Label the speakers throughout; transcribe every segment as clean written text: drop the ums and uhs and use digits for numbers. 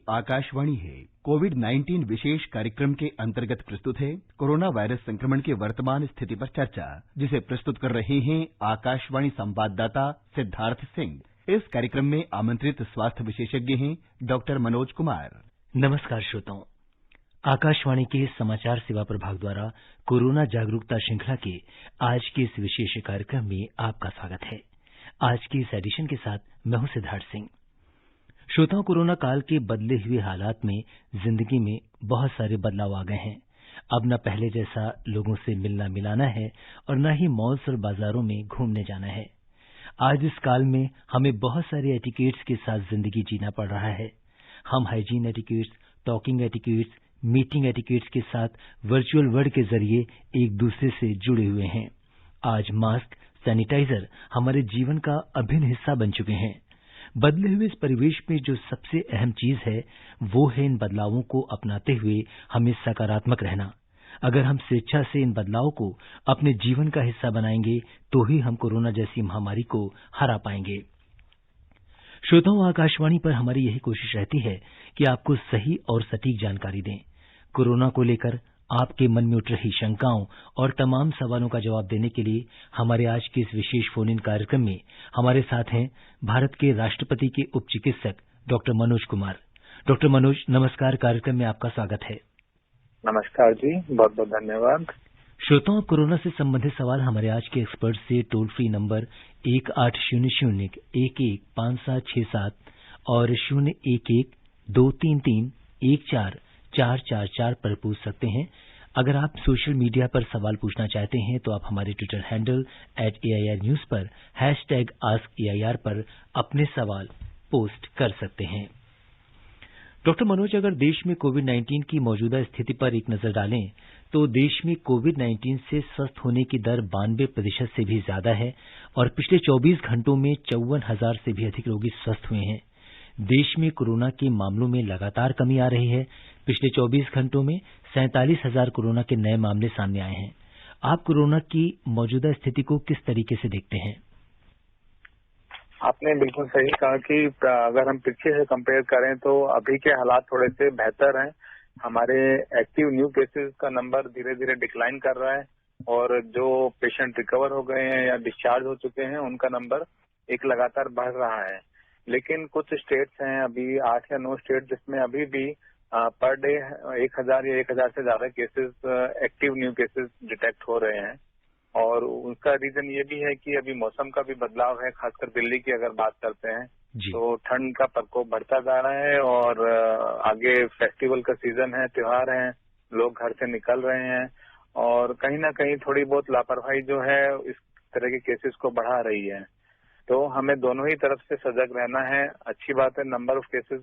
Speaker 1: आकाशवाणी है। कोविड-19 विशेष कार्यक्रम के अंतर्गत प्रस्तुत है कोरोना वायरस संक्रमण की वर्तमान स्थिति पर चर्चा, जिसे प्रस्तुत कर रहे हैं आकाशवाणी संवाददाता सिद्धार्थ सिंह। इस कार्यक्रम में आमंत्रित स्वास्थ्य विशेषज्ञ हैं डॉक्टर मनोज कुमार।
Speaker 2: नमस्कार श्रोताओं, आकाशवाणी के समाचार सेवा प्रभाग द्वारा कोरोना जागरूकता श्रृंखला के आज के इस विशेष कार्यक्रम में आपका स्वागत है। आज के इस एडिशन के साथ मैं हूं सिद्धार्थ सिंह। श्रोताओं, कोरोना काल के बदले हुए हालात में जिंदगी में बहुत सारे बदलाव आ गए हैं। अब न पहले जैसा लोगों से मिलना मिलाना है और न ही मॉल्स और बाजारों में घूमने जाना है। आज इस काल में हमें बहुत सारे एटिकेट्स के साथ जिंदगी जीना पड़ रहा है। हम hygiene etiquettes, talking etiquettes, meeting etiquettes के साथ वर्चुअल वर्ड के जरिए एक दूसरे से जुड़े हुए हैं। आज मास्क, सैनिटाइजर हमारे जीवन का अभिन्न हिस्सा बन चुके हैं। बदले हुए इस परिवेश में जो सबसे अहम चीज है वो है इन बदलावों को अपनाते हुए हमें सकारात्मक रहना। अगर हम स्वेच्छा से इन बदलावों को अपने जीवन का हिस्सा बनाएंगे तो ही हम कोरोना जैसी महामारी को हरा पाएंगे। श्रोताओं, आकाशवाणी पर हमारी यही कोशिश रहती है कि आपको सही और सटीक जानकारी दें। कोरोना को लेकर आपके मन में उठ रही शंकाओं और तमाम सवालों का जवाब देने के लिए हमारे आज के इस विशेष फोन इन कार्यक्रम में हमारे साथ हैं भारत के राष्ट्रपति के उप चिकित्सक डॉक्टर मनोज कुमार। डॉक्टर मनोज, नमस्कार। कार्यक्रम में आपका स्वागत है।
Speaker 3: नमस्कार जी, बहुत बहुत धन्यवाद।
Speaker 2: श्रोताओं, कोरोना से संबंधित सवाल हमारे आज के एक्सपर्ट से टोल फ्री नंबर 1800-11-5767 और 011-233-14444 पर पूछ सकते हैं। अगर आप सोशल मीडिया पर सवाल पूछना चाहते हैं तो आप हमारे ट्विटर हैंडल @AIR News पर #AskAIR पर अपने सवाल पोस्ट कर सकते हैं। डॉक्टर मनोज, अगर देश में कोविड-19 की मौजूदा स्थिति पर एक नजर डालें तो देश में कोविड-19 से स्वस्थ होने की दर 92% से भी ज्यादा है और पिछले 24 घंटों में 54,000 से भी अधिक रोगी स्वस्थ हुए हैं। देश में कोरोना के मामलों में लगातार कमी आ रही है। पिछले 24 घंटों में 47,000 कोरोना के नए मामले सामने आए हैं। आप कोरोना की मौजूदा स्थिति को किस तरीके से देखते हैं?
Speaker 3: आपने बिल्कुल सही कहा कि अगर हम पीछे से कंपेयर करें तो अभी के हालात थोड़े से बेहतर हैं। हमारे एक्टिव न्यू केसेस का नंबर धीरे धीरे डिक्लाइन कर रहा है और जो पेशेंट रिकवर हो गए हैं या डिस्चार्ज हो चुके हैं उनका नंबर एक लगातार बढ़ रहा है। लेकिन कुछ स्टेट्स हैं, अभी 8 या 9 स्टेट, जिसमें अभी भी पर डे 1,000 या 1,000 से ज्यादा cases, active new cases detect हो रहे हैं। और उसका रीजन ये भी है कि अभी मौसम का भी बदलाव है। खासकर दिल्ली की अगर बात करते हैं तो ठंड का प्रकोप बढ़ता जा रहा है और आगे फेस्टिवल का सीजन है, त्योहार है, लोग घर से निकल रहे हैं और कहीं ना कहीं थोड़ी बहुत लापरवाही जो है इस तरह के केसेस को बढ़ा रही है। तो हमें दोनों ही तरफ से सजग रहना है। अच्छी बात है, नंबर ऑफ केसेस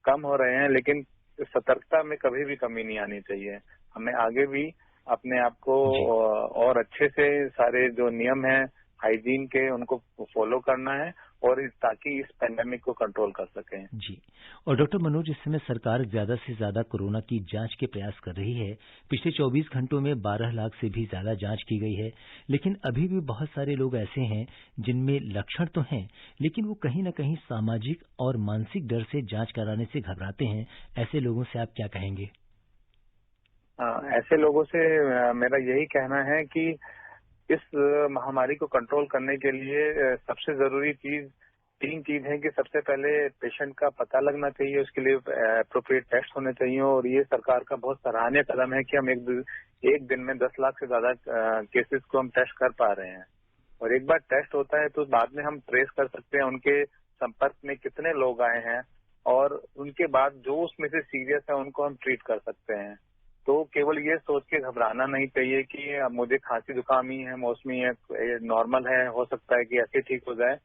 Speaker 3: कम हो रहे हैं, लेकिन सतर्कता में कभी भी कमी नहीं आनी चाहिए। हमें आगे भी अपने आप को और अच्छे से सारे जो नियम हैं हाइजीन के उनको फॉलो करना है और ताकि इस पेंडेमिक को कंट्रोल कर सकें।
Speaker 2: जी। और डॉक्टर मनोज, इस समय सरकार ज्यादा से ज्यादा कोरोना की जांच के प्रयास कर रही है। पिछले 24 घंटों में 12 लाख से भी ज्यादा जांच की गई है, लेकिन अभी भी बहुत सारे लोग ऐसे हैं जिनमें लक्षण तो हैं लेकिन वो कहीं न कहीं सामाजिक और मानसिक डर से जांच कराने से घबराते हैं। ऐसे लोगों से आप क्या कहेंगे?
Speaker 3: ऐसे लोगों से मेरा यही कहना है कि इस महामारी को कंट्रोल करने के लिए सबसे जरूरी चीज 3 चीज है कि सबसे पहले पेशेंट का पता लगना चाहिए, उसके लिए अप्रोप्रिएट टेस्ट होने चाहिए और ये सरकार का बहुत सराहनीय कदम है कि हम एक दिन में 10 लाख से ज्यादा केसेस को हम टेस्ट कर पा रहे हैं। और एक बार टेस्ट होता है तो बाद में हम ट्रेस कर सकते हैं उनके संपर्क में कितने लोग आए हैं और उनके बाद जो उसमें से सीरियस है उनको हम ट्रीट कर सकते हैं। तो केवल ये सोच के घबराना नहीं चाहिए कि मुझे खांसी जुकाम ही है, मौसमी है, नॉर्मल है, हो सकता है कि ऐसे ठीक हो जाए,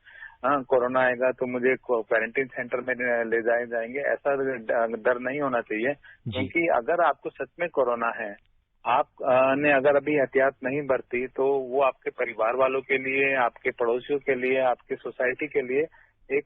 Speaker 3: कोरोना आएगा तो मुझे क्वारंटीन सेंटर में ले जाए जाएंगे, ऐसा डर नहीं होना चाहिए। क्योंकि अगर आपको सच में कोरोना है, आपने अगर अभी एहतियात नहीं बरती तो वो आपके परिवार वालों के लिए, आपके पड़ोसियों के लिए, आपकी सोसाइटी के लिए एक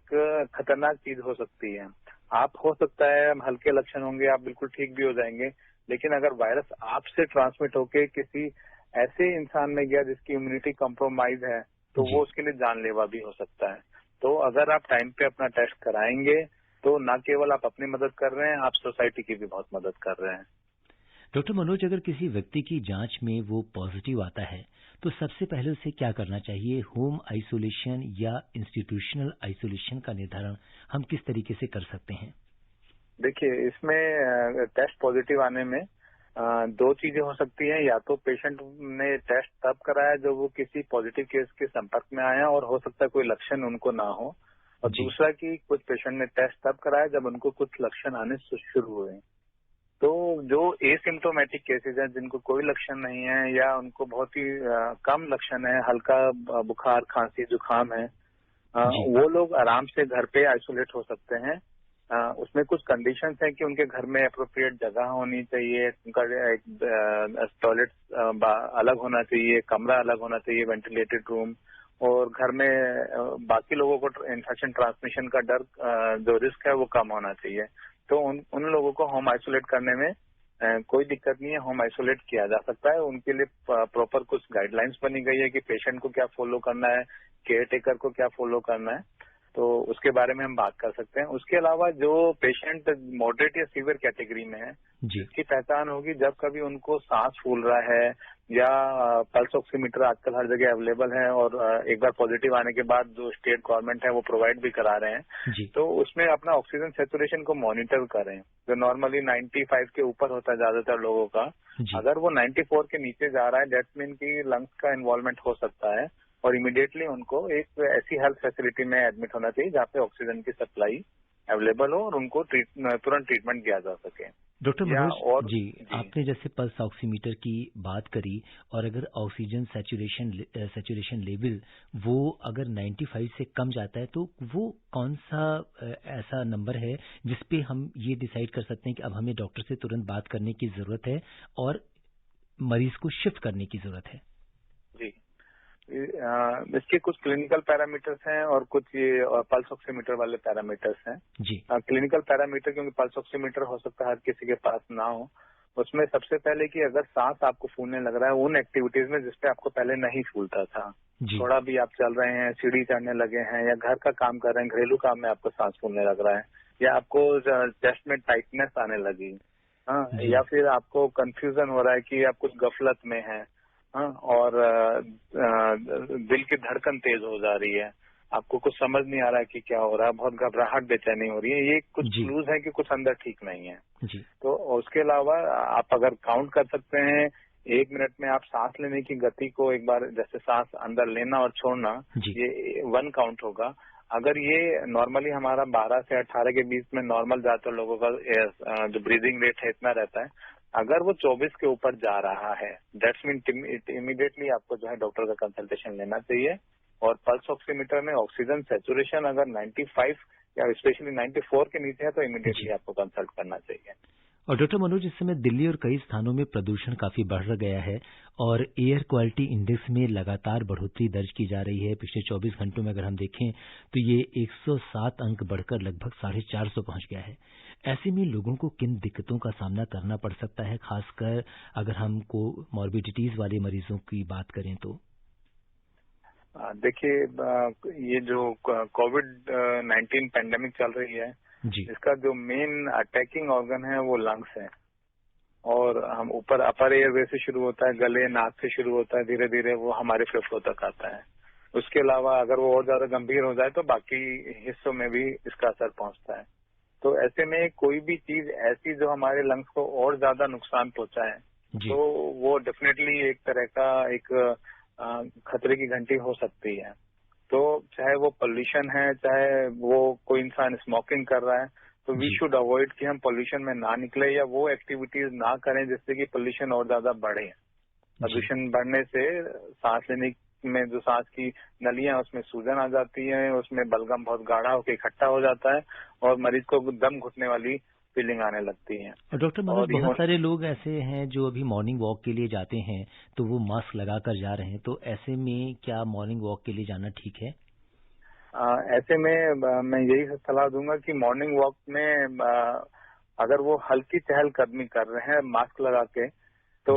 Speaker 3: खतरनाक चीज हो सकती है। आप हो सकता है हल्के लक्षण होंगे, आप बिल्कुल ठीक भी हो जाएंगे, लेकिन अगर वायरस आपसे ट्रांसमिट होके किसी ऐसे इंसान में गया जिसकी इम्यूनिटी कॉम्प्रोमाइज है तो वो उसके लिए जानलेवा भी हो सकता है। तो अगर आप टाइम पे अपना टेस्ट कराएंगे तो न केवल आप अपनी मदद कर रहे हैं, आप सोसाइटी की भी बहुत मदद कर रहे हैं।
Speaker 2: डॉक्टर मनोज, अगर किसी व्यक्ति की जांच में वो पॉजिटिव आता है तो सबसे पहले उसे क्या करना चाहिए? होम आइसोलेशन या इंस्टीट्यूशनल आइसोलेशन का निर्धारण हम किस तरीके से कर सकते हैं?
Speaker 3: देखिए, इसमें टेस्ट पॉजिटिव आने में दो चीजें हो सकती हैं। या तो पेशेंट ने टेस्ट तब कराया जब वो किसी पॉजिटिव केस के संपर्क में आया और हो सकता है कोई लक्षण उनको ना हो, और दूसरा कि कुछ पेशेंट ने टेस्ट तब कराया जब उनको कुछ लक्षण आने शुरू हुए। तो जो एसिम्टोमेटिक केसेज हैं, जिनको कोई लक्षण नहीं है या उनको बहुत ही कम लक्षण है, हल्का बुखार, खांसी, जुकाम है, वो लोग आराम से घर पे आइसोलेट हो सकते हैं। उसमें कुछ कंडीशंस हैं कि उनके घर में अप्रोप्रिएट जगह होनी चाहिए, उनका एक टॉयलेट अलग होना चाहिए, कमरा अलग होना चाहिए, वेंटिलेटेड रूम, और घर में बाकी लोगों को इन्फेक्शन ट्रांसमिशन का डर, जो रिस्क है, वो कम होना चाहिए। तो उन लोगों को होम आइसोलेट करने में कोई दिक्कत नहीं है, होम आइसोलेट किया जा सकता है। उनके लिए प्रॉपर कुछ गाइडलाइंस बनी गई है कि पेशेंट को क्या फॉलो करना है, केयर टेकर को क्या फॉलो करना है, तो उसके बारे में हम बात कर सकते हैं। उसके अलावा जो पेशेंट मॉडरेट या सीवियर कैटेगरी में है, जिसकी पहचान होगी जब कभी उनको सांस फूल रहा है या पल्स ऑक्सीमीटर आजकल हर जगह अवेलेबल है, और एक बार पॉजिटिव आने के बाद जो स्टेट गवर्नमेंट है वो प्रोवाइड भी करा रहे हैं, तो उसमें अपना ऑक्सीजन सैचुरेशन को मॉनिटर करें। जो नॉर्मली 95 के ऊपर होता है ज्यादातर लोगों का, अगर वो 94 के नीचे जा रहा है, दैट मीन की लंग्स का इन्वॉल्वमेंट हो सकता है, और इमीडिएटली उनको एक ऐसी हेल्थ फैसिलिटी में एडमिट होना चाहिए जहाँ पे ऑक्सीजन की सप्लाई अवेलेबल हो और उनको तुरंत ट्रीटमेंट किया जा सके।
Speaker 2: डॉक्टर मनोज जी, आपने जैसे पल्स ऑक्सीमीटर की बात करी, और अगर ऑक्सीजन सैचुरेशन लेवल वो अगर 95 से कम जाता है तो वो कौन सा ऐसा नंबर है जिसपे हम ये डिसाइड कर सकते हैं कि अब हमें डॉक्टर से तुरंत बात करने की जरूरत है और मरीज को शिफ्ट करने की जरूरत है?
Speaker 3: जी, इसके कुछ क्लिनिकल पैरामीटर्स हैं और कुछ ये पल्स ऑक्सीमीटर वाले पैरामीटर्स हैं।
Speaker 2: जी,
Speaker 3: क्लिनिकल पैरामीटर, क्योंकि पल्स ऑक्सीमीटर हो सकता है हर किसी के पास ना हो, उसमें सबसे पहले कि अगर सांस आपको फूलने लग रहा है उन एक्टिविटीज में जिसपे आपको पहले नहीं फूलता था, थोड़ा भी आप चल रहे हैं, सीढ़ी चढ़ने लगे हैं, या घर का काम कर रहे हैं, घरेलू काम में आपको सांस फूलने लग रहा है, या आपको चेस्ट में टाइटनेस आने लगी, या फिर आपको कंफ्यूजन हो रहा है कि आप कुछ गफलत में हैं, और दिल की धड़कन तेज हो जा रही है, आपको कुछ समझ नहीं आ रहा है कि क्या हो रहा है, बहुत घबराहट, बेचैनी हो रही है, ये कुछ क्लूज है कि कुछ अंदर ठीक नहीं है। तो उसके अलावा आप अगर काउंट कर सकते हैं, 1 मिनट में आप सांस लेने की गति को एक बार, जैसे सांस अंदर लेना और छोड़ना, ये 1 काउंट होगा। अगर ये नॉर्मली हमारा 12 से 18 के बीच में नॉर्मल ज्यादातर लोगों का जो ब्रीदिंग रेट है इतना रहता है, अगर वो 24 के ऊपर जा रहा है, दैट्स मीन इमीडिएटली आपको जो है डॉक्टर का कंसल्टेशन लेना चाहिए। और पल्स ऑक्सीमीटर में ऑक्सीजन सैचुरेशन अगर 95 या स्पेशली 94 के नीचे है तो इमीडिएटली आपको कंसल्ट करना चाहिए।
Speaker 2: और डॉक्टर मनोज, इस समय दिल्ली और कई स्थानों में प्रदूषण काफी बढ़ गया है और एयर क्वालिटी इंडेक्स में लगातार बढ़ोतरी दर्ज की जा रही है। पिछले 24 घंटों में अगर हम देखें तो ये 107 अंक बढ़कर लगभग 450 पहुंच गया है। ऐसे में लोगों को किन दिक्कतों का सामना करना पड़ सकता है, खासकर अगर हम कोमॉर्बिडिटीज वाले मरीजों की बात करें तो?
Speaker 3: देखिए, ये जो कोविड-19 पेंडेमिक चल रही है, इसका जो मेन अटैकिंग ऑर्गन है वो लंग्स है, और हम ऊपर अपर एयरवे से शुरू होता है, गले, नाक से शुरू होता है, धीरे धीरे वो हमारे फेफड़ों तक आता है। उसके अलावा अगर वो और ज्यादा गंभीर हो जाए तो बाकी हिस्सों में भी इसका असर पहुंचता है। तो ऐसे में कोई भी चीज ऐसी जो हमारे लंग्स को और ज्यादा नुकसान पहुंचाए, तो वो डेफिनेटली एक तरह का एक खतरे की घंटी हो सकती है। तो चाहे वो पोल्यूशन है, चाहे वो कोई इंसान स्मोकिंग कर रहा है, तो वी शुड अवॉइड कि हम पोल्यूशन में ना निकले या वो एक्टिविटीज ना करें जिससे कि पोल्यूशन और ज्यादा बढ़े। प्रदूषण बढ़ने से सांस लेने में जो सांस की नलियां उसमें सूजन आ जाती है, उसमें बलगम बहुत गाढ़ा होकर इकट्ठा हो जाता है और मरीज को दम घुटने वाली फीलिंग आने लगती है।
Speaker 2: और डॉक्टर मनोज, बहुत सारे लोग ऐसे हैं जो अभी मॉर्निंग वॉक के लिए जाते हैं तो वो मास्क लगाकर जा रहे हैं, तो ऐसे में क्या मॉर्निंग वॉक के लिए जाना ठीक है?
Speaker 3: ऐसे में मैं यही सलाह दूंगा कि मॉर्निंग वॉक में अगर वो हल्की चहलकदमी कर रहे हैं मास्क लगा के, तो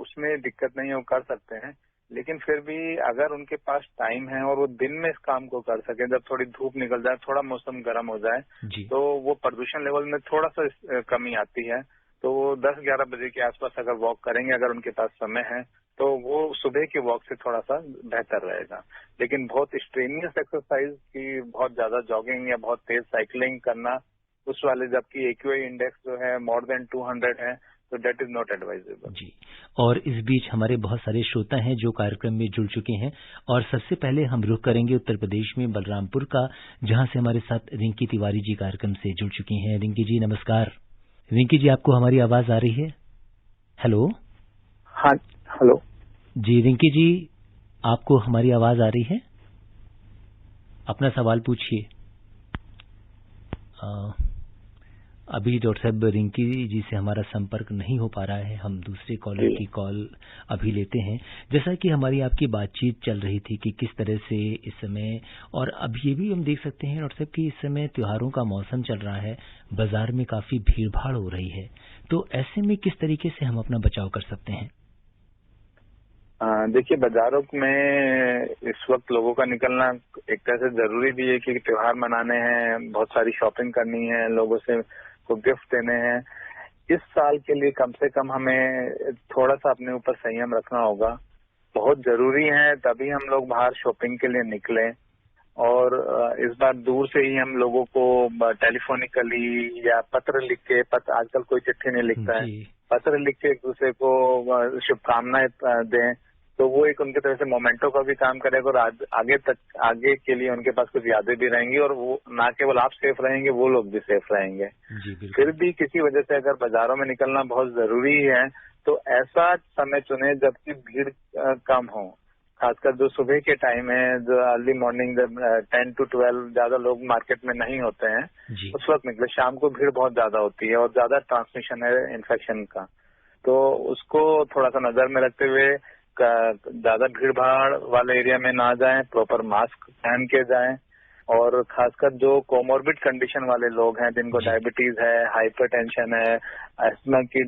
Speaker 3: उसमें दिक्कत नहीं है, वो कर सकते हैं। लेकिन फिर भी अगर उनके पास टाइम है और वो दिन में इस काम को कर सके, जब थोड़ी धूप निकल जाए, थोड़ा मौसम गर्म हो जाए, तो वो प्रदूषण लेवल में थोड़ा सा कमी आती है। तो वो 10-11 बजे के आसपास अगर वॉक करेंगे, अगर उनके पास समय है, तो वो सुबह की वॉक से थोड़ा सा बेहतर रहेगा। लेकिन बहुत स्ट्रेनियस एक्सरसाइज की, बहुत ज्यादा जॉगिंग या बहुत तेज साइकिलिंग करना, उस वाले जबकि AQI इंडेक्स जो है मोर देन 200 है, तो डेट इज नॉट एडवाइजेबल।
Speaker 2: जी। और इस बीच हमारे बहुत सारे श्रोता हैं जो कार्यक्रम में जुड़ चुके हैं, और सबसे पहले हम रुख करेंगे उत्तर प्रदेश में बलरामपुर का, जहां से हमारे साथ रिंकी तिवारी जी कार्यक्रम से जुड़ चुकी हैं। रिंकी जी नमस्कार। रिंकी जी, आपको हमारी आवाज आ रही है? हेलो।
Speaker 3: हाँ, हेलो
Speaker 2: जी रिंकी जी, आपको हमारी आवाज आ रही है? अपना सवाल पूछिए। अभी डॉक्टर साहब रिंकी जी से हमारा संपर्क नहीं हो पा रहा है। हम दूसरे कॉलर की कॉल अभी लेते हैं। जैसा कि हमारी आपकी बातचीत चल रही थी कि किस तरह से इस समय, और अब ये भी हम देख सकते हैं डॉक्टर साहब कि इस समय त्योहारों का मौसम चल रहा है, बाजार में काफी भीड़ भाड़ हो रही है, तो ऐसे में किस तरीके से हम अपना बचाव कर सकते हैं?
Speaker 3: देखिए, बाजारों में इस वक्त लोगों का निकलना एक तरह से जरूरी भी है कि त्योहार मनाने हैं, बहुत सारी शॉपिंग करनी है, लोगों से को गिफ्ट देने हैं। इस साल के लिए कम से कम हमें थोड़ा सा अपने ऊपर संयम रखना होगा। बहुत जरूरी है तभी हम लोग बाहर शॉपिंग के लिए निकलें, और इस बार दूर से ही हम लोगों को टेलीफोनिकली या पत्र लिख के, आजकल कोई चिट्ठी नहीं लिखता है, पत्र लिख के एक दूसरे को शुभकामनाएं दें, तो वो एक उनकी तरह से मोमेंटो का भी काम करेगा, और आगे के लिए उनके पास कुछ यादें भी रहेंगी, और वो ना केवल आप सेफ रहेंगे, वो लोग भी सेफ रहेंगे। फिर भी किसी वजह से अगर बाजारों में निकलना बहुत जरूरी है, तो ऐसा समय चुने जबकि भीड़ कम हो, खासकर जो सुबह के टाइम है, जो अर्ली मॉर्निंग, जब 10 to 12 ज्यादा लोग मार्केट में नहीं होते हैं, उस वक्त निकले। शाम को भीड़ बहुत ज्यादा होती है और ज्यादा ट्रांसमिशन है इन्फेक्शन का, तो उसको थोड़ा सा नजर में रखते हुए ज्यादा भीड़ भाड़ वाले एरिया में ना जाएं, प्रॉपर मास्क पहन के जाएं, और खासकर जो कोमोर्बिड कंडीशन वाले लोग हैं, जिनको डायबिटीज है, हाइपरटेंशन है, अस्थमा की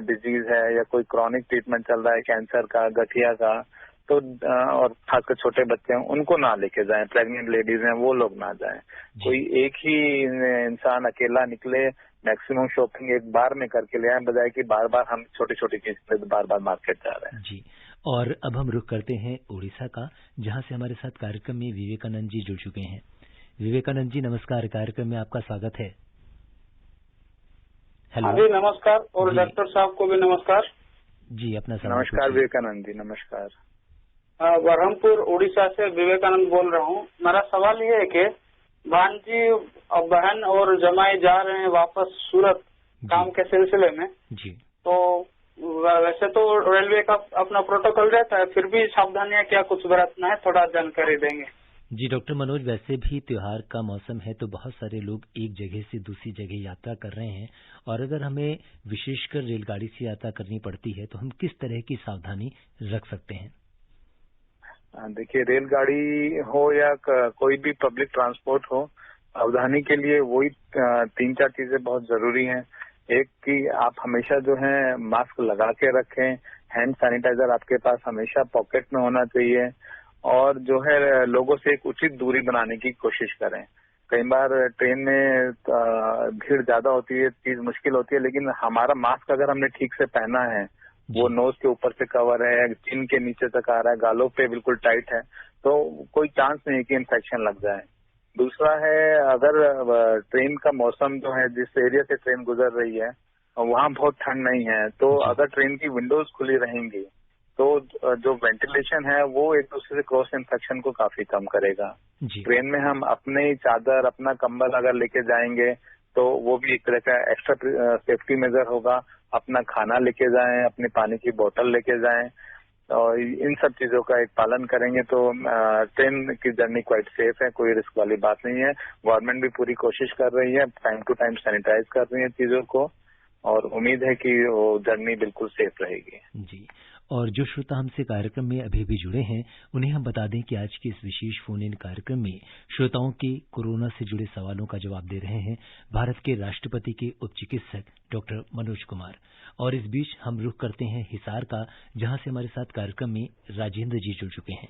Speaker 3: डिजीज है, या कोई क्रॉनिक ट्रीटमेंट चल रहा है कैंसर का, गठिया का, तो और खासकर छोटे बच्चे हैं, उनको ना लेके जाएं। प्रेग्नेंट लेडीज हैं, वो लोग ना जाएं। कोई एक ही इंसान अकेला निकले, मैक्सिमम शॉपिंग एक बार में करके ले आए, बजाय कि बार बार हम छोटी छोटी चीज पे बार बार मार्केट जा रहे हैं।
Speaker 2: जी। और अब हम रुख करते हैं उड़ीसा का, जहां से हमारे साथ कार्यक्रम में विवेकानंद जी जुड़ चुके हैं। विवेकानंद जी नमस्कार, कार्यक्रम में आपका स्वागत है।
Speaker 4: हेलो जी, नमस्कार, और डॉक्टर साहब को भी नमस्कार
Speaker 2: जी। अपना सवाल
Speaker 3: नमस्कार विवेकानंद जी, नमस्कार।
Speaker 4: बरहमपुर उड़ीसा से विवेकानंद बोल रहा हूँ। मेरा सवाल ये है कि भांजी और बहन और जमाई जा रहे हैं वापस सूरत काम के सिलसिले में
Speaker 2: जी,
Speaker 4: तो वैसे तो रेलवे का अपना प्रोटोकॉल रहता है, फिर भी सावधानियां क्या कुछ बरतना है, थोड़ा जानकारी देंगे?
Speaker 2: जी डॉक्टर मनोज, वैसे भी त्योहार का मौसम है तो बहुत सारे लोग एक जगह से दूसरी जगह यात्रा कर रहे हैं, और अगर हमें विशेषकर रेलगाड़ी से यात्रा करनी पड़ती है तो हम किस तरह की सावधानी रख सकते हैं?
Speaker 3: देखिए, रेलगाड़ी हो या कोई भी पब्लिक ट्रांसपोर्ट हो, सावधानी के लिए वही 3-4 चीजें बहुत जरूरी हैं। एक कि आप हमेशा जो है मास्क लगा के रखें, हैंड सैनिटाइजर आपके पास हमेशा पॉकेट में होना चाहिए, और जो है लोगों से एक उचित दूरी बनाने की कोशिश करें। कई बार ट्रेन में भीड़ ज्यादा होती है, चीज मुश्किल होती है, लेकिन हमारा मास्क अगर हमने ठीक से पहना है, वो नोज के ऊपर से कवर है, चिन के नीचे तक आ रहा है, गालों पे बिल्कुल टाइट है, तो कोई चांस नहीं है कि इन्फेक्शन लग जाए। दूसरा है, अगर ट्रेन का मौसम जो है, जिस एरिया से ट्रेन गुजर रही है वहाँ बहुत ठंड नहीं है, तो अगर ट्रेन की विंडोज खुली रहेंगी तो जो वेंटिलेशन है वो एक दूसरे से क्रॉस इन्फेक्शन को काफी कम करेगा। ट्रेन में हम अपने चादर, अपना कंबल अगर लेके जाएंगे तो वो भी एक तरह का एक्स्ट्रा सेफ्टी मेजर होगा। अपना खाना लेके जाएं, अपने पानी की बोतल लेके जाएं, और इन सब चीजों का एक पालन करेंगे तो ट्रेन की जर्नी क्वाइट सेफ है, कोई रिस्क वाली बात नहीं है। गवर्नमेंट भी पूरी कोशिश कर रही है, टाइम टू टाइम सैनिटाइज कर रही है चीजों को, और उम्मीद है कि वो जर्नी बिल्कुल सेफ रहेगी।
Speaker 2: जी। और जो श्रोता हमसे कार्यक्रम में अभी भी जुड़े हैं उन्हें हम बता दें कि आज के इस विशेष फोन इन कार्यक्रम में श्रोताओं के कोरोना से जुड़े सवालों का जवाब दे रहे हैं भारत के राष्ट्रपति के उप चिकित्सक डॉक्टर मनोज कुमार। और इस बीच हम रुख करते हैं हिसार का, जहां से हमारे साथ कार्यक्रम में राजेंद्र जी जुड़ चुके हैं।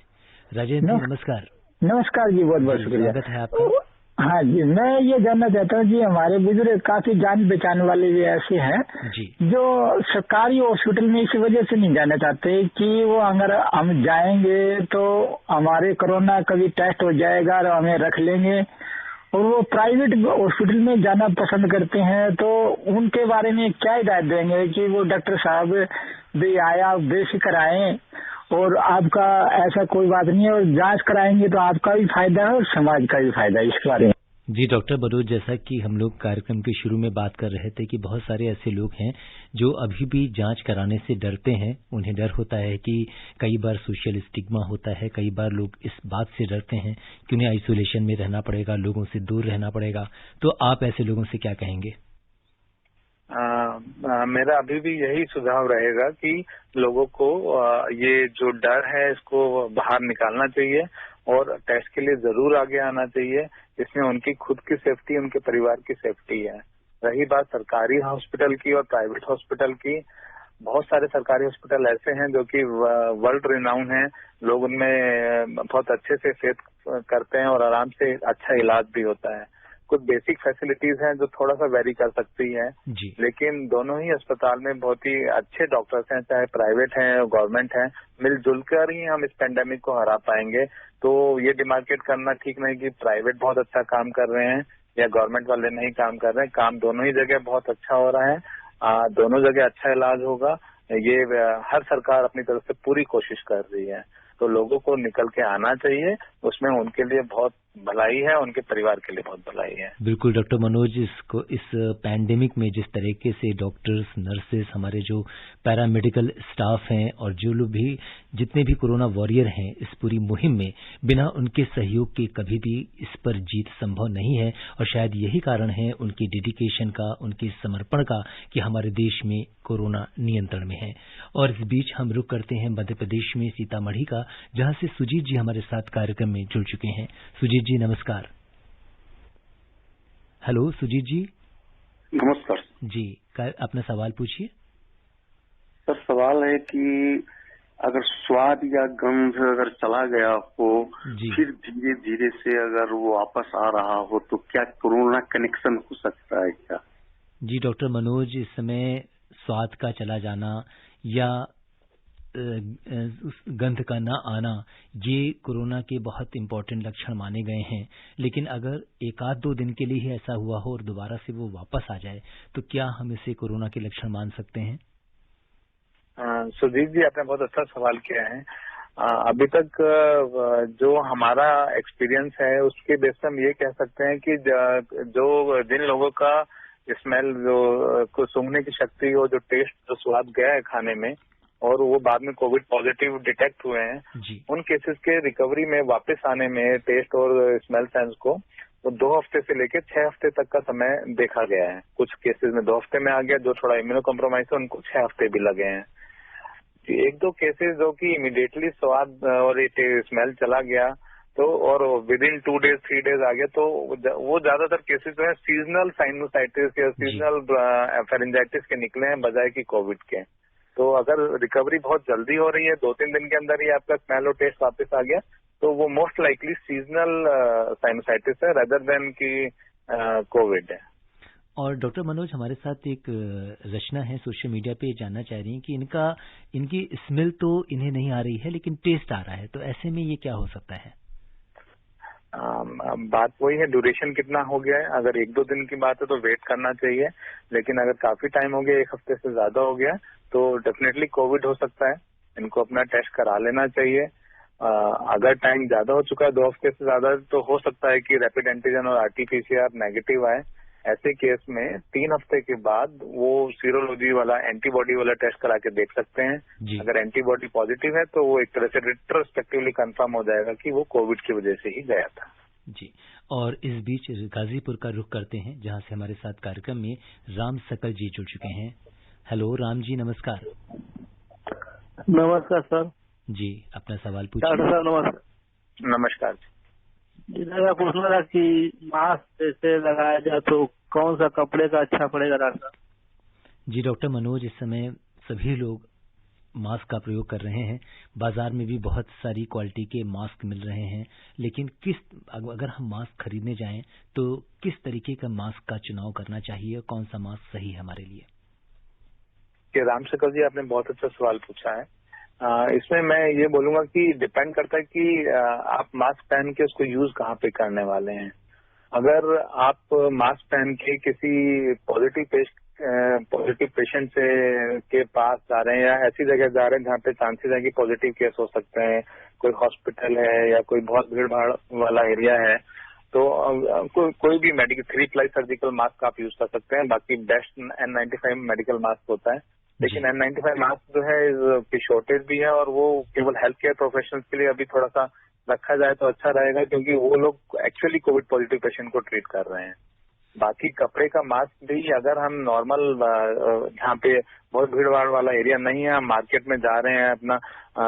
Speaker 2: राजेंद्र जी नमस्कार।
Speaker 5: नमस्कार जी, बहुत बहुत शुक्रिया।
Speaker 2: स्वागत है आपका।
Speaker 5: हाँ जी, मैं ये जानना चाहता हूँ जी, हमारे बुजुर्ग काफी जान बचाने वाले भी ऐसे हैं
Speaker 2: जी,
Speaker 5: जो सरकारी हॉस्पिटल में इस वजह से नहीं जाना चाहते कि वो अगर हम जाएंगे तो हमारे कोरोना का भी टेस्ट हो जाएगा और हमें रख लेंगे, और वो प्राइवेट हॉस्पिटल में जाना पसंद करते हैं। तो उनके बारे में क्या हिदायत देंगे कि वो डॉक्टर साहब भी आया बेफिक्र आए और आपका ऐसा कोई बात नहीं है, और जांच कराएंगे तो आपका भी फायदा है और समाज का भी फायदा है, इसके बारे में।
Speaker 2: जी डॉक्टर मनोज, जैसा कि हम लोग कार्यक्रम के शुरू में बात कर रहे थे कि बहुत सारे ऐसे लोग हैं जो अभी भी जांच कराने से डरते हैं। उन्हें डर होता है कि कई बार सोशल स्टिग्मा होता है, कई बार लोग इस बात से डरते हैं कि उन्हें आइसोलेशन में रहना पड़ेगा, लोगों से दूर रहना पड़ेगा। तो आप ऐसे लोगों से क्या कहेंगे?
Speaker 3: मेरा अभी भी यही सुझाव रहेगा कि लोगों को ये जो डर है इसको बाहर निकालना चाहिए और टेस्ट के लिए जरूर आगे आना चाहिए। इसमें उनकी खुद की सेफ्टी, उनके परिवार की सेफ्टी है। रही बात सरकारी हॉस्पिटल की और प्राइवेट हॉस्पिटल की, बहुत सारे सरकारी हॉस्पिटल ऐसे हैं जो कि वर्ल्ड रिनाउन हैं, लोग उनमें बहुत अच्छे से फेथ करते हैं और आराम से अच्छा इलाज भी होता है। कुछ बेसिक फैसिलिटीज हैं जो थोड़ा सा वेरी कर सकती हैं, लेकिन दोनों ही अस्पताल में बहुत ही अच्छे डॉक्टर्स हैं, चाहे प्राइवेट हैं गवर्नमेंट हैं। मिलजुल कर ही हम इस पेंडेमिक को हरा पाएंगे। तो ये डिमार्केट करना ठीक नहीं कि प्राइवेट बहुत अच्छा काम कर रहे हैं या गवर्नमेंट वाले नहीं काम कर रहे हैं। काम दोनों ही जगह बहुत अच्छा हो रहा है, दोनों जगह अच्छा इलाज होगा। ये हर सरकार अपनी तरफ से पूरी कोशिश कर रही है, तो लोगों को निकल के आना चाहिए। उसमें उनके लिए बहुत भलाई है, उनके परिवार के लिए बहुत भलाई है।
Speaker 2: बिल्कुल डॉक्टर मनोज, इस पैंडेमिक में जिस तरीके से डॉक्टर्स, नर्सेस, हमारे जो पैरामेडिकल स्टाफ हैं और जो लोग भी जितने भी कोरोना वॉरियर हैं इस पूरी मुहिम में, बिना उनके सहयोग के कभी भी इस पर जीत संभव नहीं है। और शायद यही कारण है उनकी डेडिकेशन का, उनके समर्पण का, कि हमारे देश में कोरोना नियंत्रण में है। और इस बीच हम रुक करते हैं मध्य प्रदेश में सीतामढ़ी का, जहां से सुजीत जी हमारे साथ कार्यक्रम में जुड़ चुके हैं। सुजीत जी नमस्कार। हेलो सुजीत जी।
Speaker 6: नमस्कार
Speaker 2: जी, अपना सवाल पूछिए।
Speaker 6: सर, सवाल है कि अगर स्वाद या गंध अगर चला गया हो, फिर धीरे धीरे से अगर वो वापस आ रहा हो, तो क्या कोरोना कनेक्शन हो सकता है क्या?
Speaker 2: जी डॉक्टर मनोज, इस समय स्वाद का चला जाना या उस गंध का ना आना, ये कोरोना के बहुत इंपॉर्टेंट लक्षण माने गए हैं। लेकिन अगर एक आध दो दिन के लिए ही ऐसा हुआ हो और दोबारा से वो वापस आ जाए, तो क्या हम इसे कोरोना के लक्षण मान सकते हैं?
Speaker 3: सुजीत जी, आपने बहुत अच्छा सवाल किया है। अभी तक जो हमारा एक्सपीरियंस है उसके बेस पर हम ये कह सकते हैं कि जो जिन लोगों का स्मेल, जो सूंघने की शक्ति और जो टेस्ट, जो स्वाद गया है खाने में और वो बाद में कोविड पॉजिटिव डिटेक्ट हुए हैं, उन केसेस के रिकवरी में वापस आने में टेस्ट और स्मेल सेंस को वो 2 हफ्ते से लेकर 6 हफ्ते तक का समय देखा गया है। कुछ केसेस में 2 हफ्ते में आ गया, जो थोड़ा इम्यूनो कॉम्प्रोमाइज है उनको 6 हफ्ते भी लगे हैं। 1-2 केसेस जो कि इमीडिएटली स्वाद और स्मेल चला गया तो और विद इन 2 डेज 3 डेज आ गया, तो वो ज्यादातर केसेस जो है सीजनल साइनोसाइटिस या सीजनल फेरेंजाइटिस के निकले हैं बजाय कि कोविड के। तो अगर रिकवरी बहुत जल्दी हो रही है, 2-3 दिन के अंदर ही आपका स्मेल और टेस्ट वापस आ गया, तो वो मोस्ट लाइकली सीजनल साइनोसाइटिस है रेदर देन कि कोविड है।
Speaker 2: और डॉक्टर मनोज, हमारे साथ एक रचना है, सोशल मीडिया पे जानना चाह रही हैं कि इनकी स्मेल तो इन्हें नहीं आ रही है लेकिन टेस्ट आ रहा है, तो ऐसे में ये क्या हो सकता है?
Speaker 3: बात वही है, ड्यूरेशन कितना हो गया है। अगर 1-2 दिन की बात है तो वेट करना चाहिए, लेकिन अगर काफी टाइम हो गया, 1 हफ्ते से ज्यादा हो गया, तो डेफिनेटली कोविड हो सकता है। इनको अपना टेस्ट करा लेना चाहिए। अगर टाइम ज्यादा हो चुका है, 2 हफ्ते से ज्यादा, तो हो सकता है कि रैपिड एंटीजन और आरटीपीसीआर नेगेटिव आए। ऐसे केस में 3 हफ्ते के बाद वो सीरोलॉजी वाला, एंटीबॉडी वाला टेस्ट करा के देख सकते हैं। अगर एंटीबॉडी पॉजिटिव है तो वो एक तरह से रिट्रोस्पेक्टिवली कंफर्म हो जाएगा कि वो कोविड की वजह से ही गया था।
Speaker 2: जी, और इस बीच गाजीपुर का रुख करते हैं, जहां से हमारे साथ कार्यक्रम में राम सकल जी जुड़ चुके हैं। हेलो राम जी, नमस्कार।
Speaker 7: नमस्कार सर।
Speaker 2: जी, अपना सवाल पूछिए।
Speaker 7: डॉक्टर साहब नमस्कार।
Speaker 3: नमस्कार
Speaker 7: जी मेरा पूछना था कि मास्क जैसे लगाया जाए तो कौन सा कपड़े का अच्छा पड़ेगा डॉक्टर साहब?
Speaker 2: जी डॉक्टर मनोज, इस समय सभी लोग मास्क का प्रयोग कर रहे हैं। बाजार में भी बहुत सारी क्वालिटी के मास्क मिल रहे हैं, लेकिन अगर हम मास्क खरीदने जाएं तो किस तरीके का मास्क का चुनाव करना चाहिए, कौन सा मास्क सही है हमारे लिए?
Speaker 3: रामशेखर जी, आपने बहुत अच्छा सवाल पूछा है। इसमें मैं ये बोलूंगा कि डिपेंड करता है कि आप मास्क पहन के उसको यूज कहाँ पे करने वाले हैं। अगर आप मास्क पहन के किसी पॉजिटिव पेशेंट के पास जा रहे हैं या ऐसी जगह जा रहे हैं जहाँ पे चांसेस है कि पॉजिटिव केस हो सकते हैं, कोई हॉस्पिटल है या कोई बहुत भीड़ भाड़ वाला एरिया है, तो कोई भी मेडिकल 3-ply सर्जिकल मास्क आप यूज कर सकते हैं। बाकी बेस्ट N95 मेडिकल मास्क होता है, लेकिन N95 मास्क जो है इसकी शॉर्टेज भी है और वो केवल हेल्थ केयर प्रोफेशनल्स के लिए अभी थोड़ा सा रखा जाए तो अच्छा रहेगा, क्योंकि वो लोग एक्चुअली कोविड पॉजिटिव पेशेंट को ट्रीट कर रहे हैं। बाकी कपड़े का मास्क भी अगर हम नॉर्मल जहाँ पे बहुत भीड़ भाड़ वाला एरिया नहीं है, हम मार्केट में जा रहे हैं अपना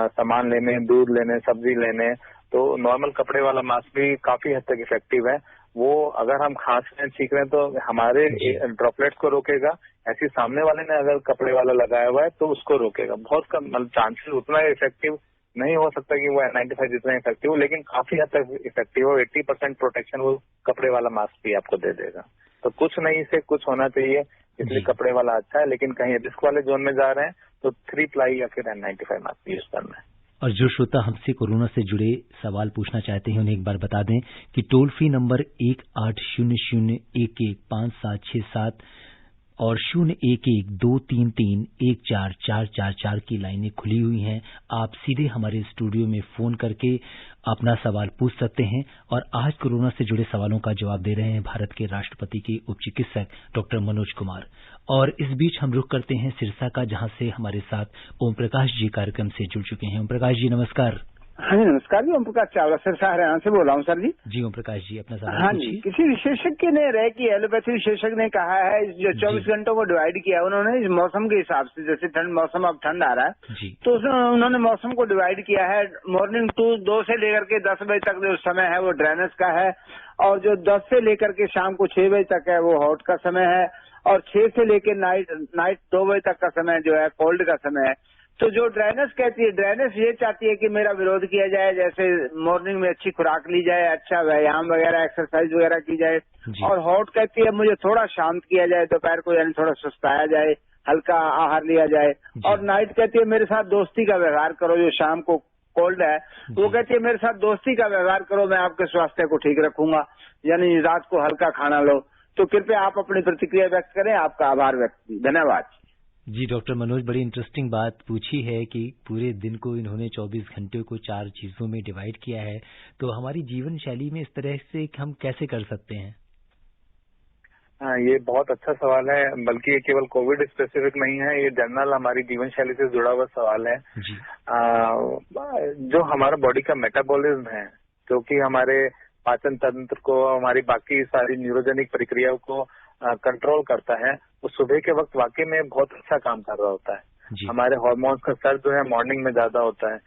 Speaker 3: सामान लेने, दूध लेने, सब्जी लेने, तो नॉर्मल कपड़े वाला मास्क भी काफी हद तक इफेक्टिव है। वो अगर हम खांस रहे हैं, छींक रहे हैं तो हमारे ड्रॉपलेट्स को रोकेगा, ऐसे सामने वाले ने अगर कपड़े वाला लगाया हुआ है तो उसको रोकेगा। बहुत कम, मतलब चांसेस उतना इफेक्टिव नहीं हो सकता कि वो N95 जितना इफेक्टिव हो, लेकिन काफी हद तक इफेक्टिव हो। 80% प्रोटेक्शन वो कपड़े वाला मास्क भी आपको दे देगा। तो कुछ नहीं से कुछ होना चाहिए, इसलिए कपड़े वाला अच्छा है। लेकिन कहीं रिस्क वाले जोन में जा रहे हैं तो 3-ply या फिर N95 मास्क यूज करना है।
Speaker 2: और जो श्रोता हमसे कोरोना से जुड़े सवाल पूछना चाहते हैं उन्हें एक बार बता दें कि टोल फ्री नंबर 1800115767 और 011233144444 की लाइनें खुली हुई हैं। आप सीधे हमारे स्टूडियो में फोन करके अपना सवाल पूछ सकते हैं। और आज कोरोना से जुड़े सवालों का जवाब दे रहे हैं भारत के राष्ट्रपति के उप चिकित्सक डॉक्टर मनोज कुमार। और इस बीच हम रुख करते हैं सिरसा का, जहां से हमारे साथ ओम प्रकाश जी कार्यक्रम से जुड़ चुके हैं। ओम प्रकाश जी नमस्कार।
Speaker 8: हाँ जी नमस्कार जी, ओम प्रकाश चावला सिरसा हरियाणा से बोल रहा हूँ सर जी।
Speaker 2: जी ओम प्रकाश जी, अपना सवाल
Speaker 8: हाँ जी, किसी विशेषज्ञ ने रहे कि एलोपैथी विशेषज्ञ ने कहा है जो 24 घंटों को डिवाइड किया उन्होंने इस मौसम के हिसाब से, जैसे ठंड मौसम अब ठंड आ रहा है तो उन्होंने मौसम को डिवाइड किया है। मॉर्निंग 2 से लेकर के 10 बजे तक जो समय है वो ड्राइनेस का है, और जो 10 से लेकर के शाम को 6 बजे तक है वो हॉट का समय है, और 6 से लेकर नाइट 2 बजे तक का समय जो है कोल्ड का समय है। तो जो ड्राइनेस कहती है, ड्राइनेस ये चाहती है कि मेरा विरोध किया जाए, जैसे मॉर्निंग में अच्छी खुराक ली जाए, अच्छा व्यायाम वगैरह एक्सरसाइज वगैरह की जाए। और हॉट कहती है मुझे थोड़ा शांत किया जाए, दोपहर को यानी थोड़ा सुस्ताया जाए, हल्का आहार लिया जाए। और नाइट कहती है मेरे साथ दोस्ती का व्यवहार करो, जो शाम को कोल्ड है वो कहती है मेरे साथ दोस्ती का व्यवहार करो, मैं आपके स्वास्थ्य को ठीक रखूंगा, यानी रात को हल्का खाना लो। तो कृपया आप अपनी प्रतिक्रिया व्यक्त करें, आपका आभार व्यक्त, धन्यवाद।
Speaker 2: जी डॉक्टर मनोज, बड़ी इंटरेस्टिंग बात पूछी है कि पूरे दिन को इन्होंने 24 घंटे को 4 चीजों में डिवाइड किया है, तो हमारी जीवन शैली में इस तरह से हम कैसे कर सकते हैं?
Speaker 3: हाँ, ये बहुत अच्छा सवाल है, बल्कि ये केवल कोविड स्पेसिफिक नहीं है, ये जनरल हमारी जीवन शैली से जुड़ा हुआ सवाल है। जो हमारा बॉडी का मेटाबॉलिज्म है, जो कि हमारे पाचन तंत्र को, हमारी बाकी सारी न्यूरोजेनिक प्रक्रियाओं को कंट्रोल करता है, वो सुबह के वक्त वाकई में बहुत अच्छा काम कर रहा होता है। हमारे हार्मोन्स का स्तर जो है मॉर्निंग में ज्यादा होता है।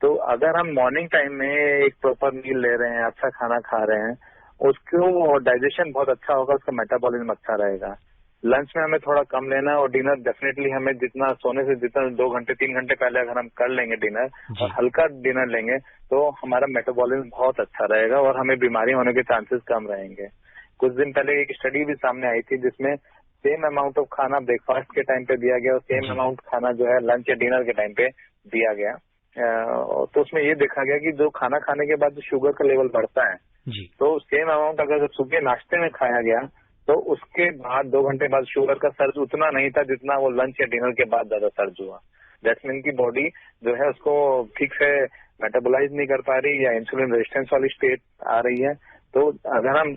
Speaker 3: तो अगर हम मॉर्निंग टाइम में एक प्रॉपर मील ले रहे हैं, अच्छा खाना खा रहे हैं, उसको डाइजेशन बहुत अच्छा होगा, उसका मेटाबॉलिज्म अच्छा रहेगा। लंच में हमें थोड़ा कम लेना है, और डिनर डेफिनेटली हमें जितना सोने से जितना 2 घंटे 3 घंटे पहले अगर हम कर लेंगे डिनर और हल्का डिनर लेंगे तो हमारा मेटाबॉलिज्म बहुत अच्छा रहेगा और हमें बीमारी होने के चांसेस कम रहेंगे। कुछ दिन पहले एक स्टडी भी सामने आई थी जिसमें सेम अमाउंट ऑफ खाना ब्रेकफास्ट के टाइम पे दिया गया और सेम अमाउंट खाना जो है लंच या डिनर के टाइम पे दिया गया। तो उसमें ये देखा गया कि जो खाना खाने के बाद जो शुगर का लेवल बढ़ता है, तो सेम अमाउंट अगर सुबह नाश्ते में खाया गया तो उसके बाद 2 घंटे बाद शुगर का सर्ज उतना नहीं था जितना वो लंच या डिनर के बाद ज्यादा सर्ज हुआ। दैट्स मीन की बॉडी जो है उसको ठीक से मेटाबोलाइज नहीं कर पा रही या इंसुलिन रेजिस्टेंस वाली स्टेट आ रही है। तो अगर हम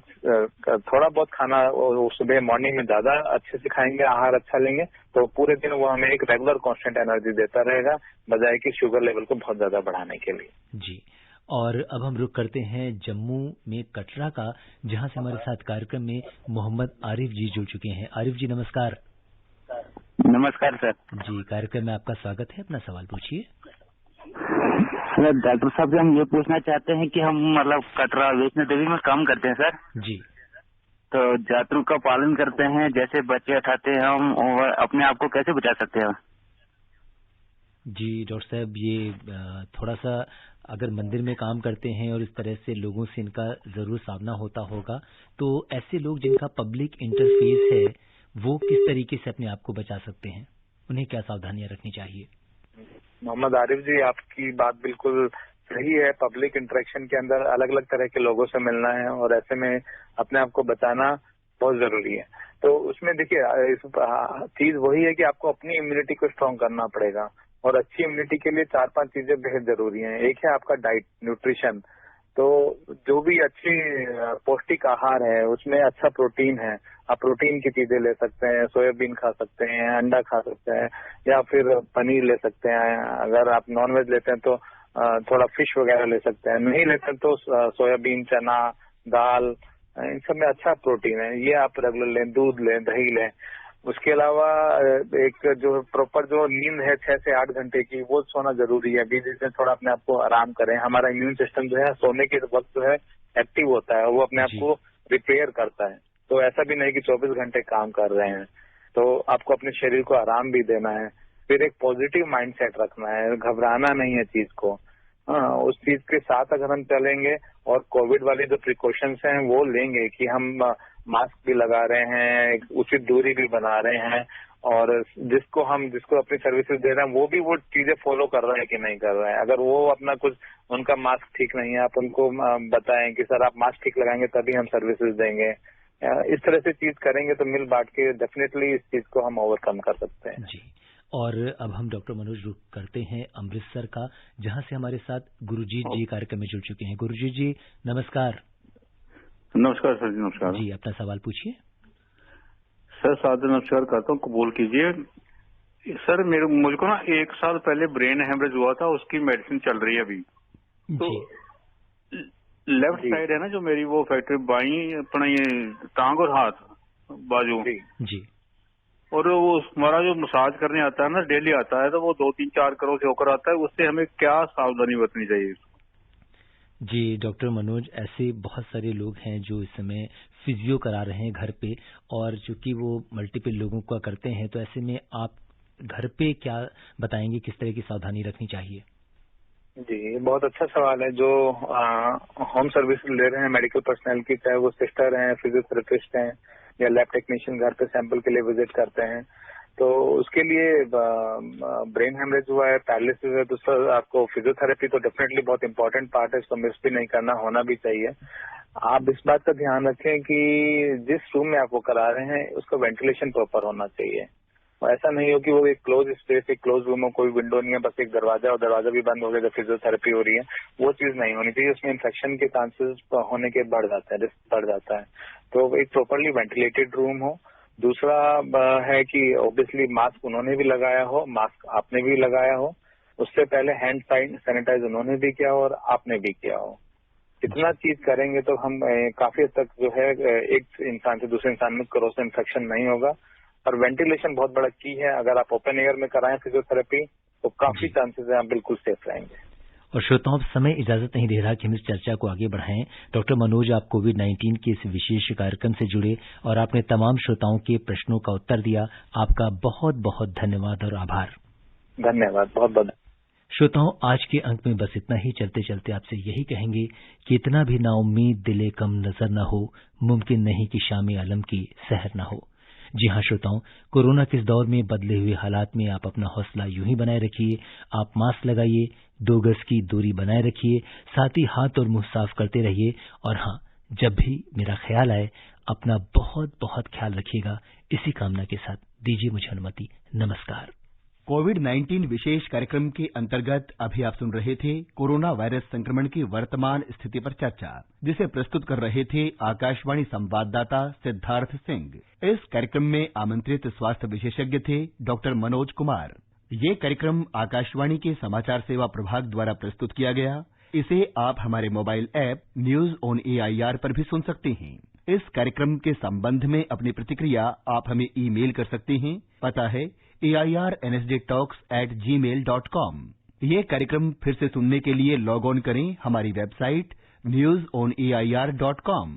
Speaker 3: थोड़ा बहुत खाना सुबह मॉर्निंग में ज्यादा अच्छे से खाएंगे, आहार अच्छा लेंगे, तो पूरे दिन वो हमें एक रेगुलर कांस्टेंट एनर्जी देता रहेगा, बजाय कि शुगर लेवल को बहुत ज्यादा बढ़ाने के लिए।
Speaker 2: जी, और अब हम रुक करते हैं जम्मू में कटरा का, जहां से हमारे साथ कार्यक्रम में मोहम्मद आरिफ जी जुड़ चुके हैं। आरिफ जी नमस्कार।
Speaker 9: नमस्कार सर।
Speaker 2: जी, कार्यक्रम में आपका स्वागत है, अपना सवाल पूछिए।
Speaker 9: हेलो डॉक्टर साहब जी, हम ये पूछना चाहते हैं कि हम मतलब कटरा वैष्णो देवी में काम करते हैं सर
Speaker 2: जी।
Speaker 9: तो जातरू का पालन करते हैं, जैसे बच्चे उठाते हैं हम, और अपने आप को कैसे बचा सकते हैं?
Speaker 2: जी डॉक्टर साहब, ये थोड़ा सा अगर मंदिर में काम करते हैं और इस तरह से लोगों से इनका जरूर सामना होता होगा, तो ऐसे लोग जिनका पब्लिक इंटरफेस है वो किस तरीके से अपने आप को बचा सकते हैं, उन्हें क्या सावधानियां रखनी चाहिए?
Speaker 3: मोहम्मद आरिफ जी, आपकी बात बिल्कुल सही है। पब्लिक इंटरेक्शन के अंदर अलग अलग तरह के लोगों से मिलना है और ऐसे में अपने आप को बचाना बहुत जरूरी है। तो उसमें देखिए, इस चीज वही है कि आपको अपनी इम्यूनिटी को स्ट्रांग करना पड़ेगा और अच्छी इम्यूनिटी के लिए 4-5 चीजें बेहद जरूरी हैं। एक है आपका डाइट, न्यूट्रिशन। तो जो भी अच्छी पौष्टिक आहार है उसमें अच्छा प्रोटीन है, आप प्रोटीन की चीजें ले सकते हैं, सोयाबीन खा सकते हैं, अंडा खा सकते हैं या फिर पनीर ले सकते हैं। अगर आप नॉनवेज लेते हैं तो थोड़ा फिश वगैरह ले सकते हैं, नहीं लेते तो सोयाबीन, चना, दाल, इन सब में अच्छा प्रोटीन है, ये आप रेगुलर लें। दूध लें, दही लें। उसके अलावा एक जो प्रॉपर जो नींद है 6 से 8 घंटे की, वो सोना जरूरी है। बीच बीच में थोड़ा अपने आप को आराम करें। हमारा इम्यून सिस्टम जो है सोने के वक्त जो है एक्टिव होता है, वो अपने आप को रिपेयर करता है। तो ऐसा भी नहीं कि 24 घंटे काम कर रहे हैं, तो आपको अपने शरीर को आराम भी देना है। फिर एक पॉजिटिव माइंडसेट रखना है, घबराना नहीं है चीज को। उस चीज के साथ अगर हम चलेंगे और कोविड वाले जो प्रिकॉशंस हैं वो लेंगे कि हम मास्क भी लगा रहे हैं, एक उचित दूरी भी बना रहे हैं, और जिसको अपनी सर्विसेज दे रहे हैं वो भी वो चीजें फॉलो कर रहे हैं कि नहीं कर रहे हैं। अगर वो अपना कुछ उनका मास्क ठीक नहीं है, आप उनको बताएं कि सर आप मास्क ठीक लगाएंगे तभी हम सर्विसेज देंगे। इस तरह से चीज करेंगे तो मिल बांट के डेफिनेटली इस चीज को हम ओवरकम कर सकते हैं।
Speaker 2: जी। और अब हम डॉक्टर मनोज रुख करते हैं अमृतसर का, जहां से हमारे साथ गुरुजीत जी कार्यक्रम में जुड़ चुके हैं। गुरुजीत जी नमस्कार।
Speaker 10: नमस्कार सर जी, नमस्कार
Speaker 2: जी। अपना सवाल पूछिए
Speaker 10: सर। सादर नमस्कार करता हूँ, कबूल कीजिए सर। मुझको ना 1 साल पहले ब्रेन हेमरेज हुआ था, उसकी मेडिसिन चल रही है अभी। तो लेफ्ट साइड है ना जो मेरी, वो फैक्ट्री बाई अपना ये टांग और हाथ बाजू
Speaker 2: जी,
Speaker 10: और वो हमारा जो मसाज करने आता है ना, डेली आता है, तो वो 2-3-4 करोड़ से होकर आता है। उससे हमें क्या सावधानी बरतनी चाहिए?
Speaker 2: जी डॉक्टर मनोज, ऐसे बहुत सारे लोग हैं जो इस समय फिजियो करा रहे हैं घर पे, और चूंकि वो मल्टीपल लोगों का करते हैं, तो ऐसे में आप घर पे क्या बताएंगे, किस तरह की सावधानी रखनी चाहिए?
Speaker 3: जी, बहुत अच्छा सवाल है। जो होम सर्विस ले रहे हैं मेडिकल पर्सनल की, चाहे वो सिस्टर हैं, फिजियोथेरेपिस्ट हैं या लैब टेक्नीशियन घर पे सैंपल के लिए विजिट करते हैं, तो उसके लिए ब्रेन हेमरेज हुआ है, पैरालिसिस है, तो सर आपको फिजियोथेरेपी तो डेफिनेटली बहुत इंपॉर्टेंट पार्ट है, इसको मिस भी नहीं करना, होना भी चाहिए। आप इस बात का ध्यान रखें कि जिस रूम में आप वो करा रहे हैं उसका वेंटिलेशन प्रॉपर होना चाहिए। और ऐसा नहीं हो कि वो एक क्लोज स्पेस, एक क्लोज रूम हो, कोई विंडो नहीं है, बस एक दरवाजा, और दरवाजा भी बंद हो गया जब फिजियोथेरेपी हो रही है, वो चीज नहीं होनी चाहिए। उसमें इन्फेक्शन के चांसेस होने के बढ़ जाता है, रिस्क बढ़ जाता है। तो एक प्रॉपरली वेंटिलेटेड रूम हो। दूसरा है कि ऑब्वियसली मास्क उन्होंने भी लगाया हो, मास्क आपने भी लगाया हो, उससे पहले हैंड सैनिटाइज उन्होंने भी किया हो और आपने भी किया हो। इतना चीज करेंगे तो हम काफी हद तक जो है एक इंसान से दूसरे इंसान में क्रॉस इन्फेक्शन नहीं होगा। और वेंटिलेशन बहुत बड़ा की है। अगर आप ओपन एयर में कराएं फिजियोथेरेपी तो काफी चांसेस है आप बिल्कुल सेफ रहेंगे।
Speaker 2: और श्रोताओं, समय इजाजत नहीं दे रहा कि हम इस चर्चा को आगे बढ़ाएं। डॉक्टर मनोज, आप कोविड-19 के इस विशेष कार्यक्रम से जुड़े और आपने तमाम श्रोताओं के प्रश्नों का उत्तर दिया। आपका बहुत बहुत धन्यवाद और आभार।
Speaker 3: धन्यवाद, बहुत बहुत।
Speaker 2: श्रोताओं, आज के अंक में बस इतना ही। चलते चलते आपसे यही कहेंगे कि इतना भी नाउम्मीद दिले कम नजर न हो, मुमकिन नहीं कि शाम आलम की सहर न हो। जी हाँ श्रोताओं, कोरोना के इस दौर में बदले हुए हालात में आप अपना हौसला यूं ही बनाए रखिए। आप मास्क लगाइए, 2 गज की दूरी बनाए रखिए, साथ ही हाथ और मुंह साफ करते रहिए। और हाँ, जब भी मेरा ख्याल आए अपना बहुत बहुत ख्याल रखिएगा। इसी कामना के साथ दीजिए मुझे अनुमति। नमस्कार।
Speaker 1: कोविड-19 विशेष कार्यक्रम के अंतर्गत अभी आप सुन रहे थे कोरोना वायरस संक्रमण की वर्तमान स्थिति पर चर्चा, जिसे प्रस्तुत कर रहे थे आकाशवाणी संवाददाता सिद्धार्थ सिंह। इस कार्यक्रम में आमंत्रित स्वास्थ्य विशेषज्ञ थे डॉक्टर मनोज कुमार। ये कार्यक्रम आकाशवाणी के समाचार सेवा प्रभाग द्वारा प्रस्तुत किया गया। इसे आप हमारे mobile app news on AIR पर भी सुन सकते हैं। इस कार्यक्रम के संबंध में अपनी प्रतिक्रिया आप हमें ईमेल कर सकते हैं। पता है AIRNSDtalks@gmail.com। ये कार्यक्रम फिर से सुनने के लिए लॉग ऑन करें हमारी वेबसाइट newsonair.com।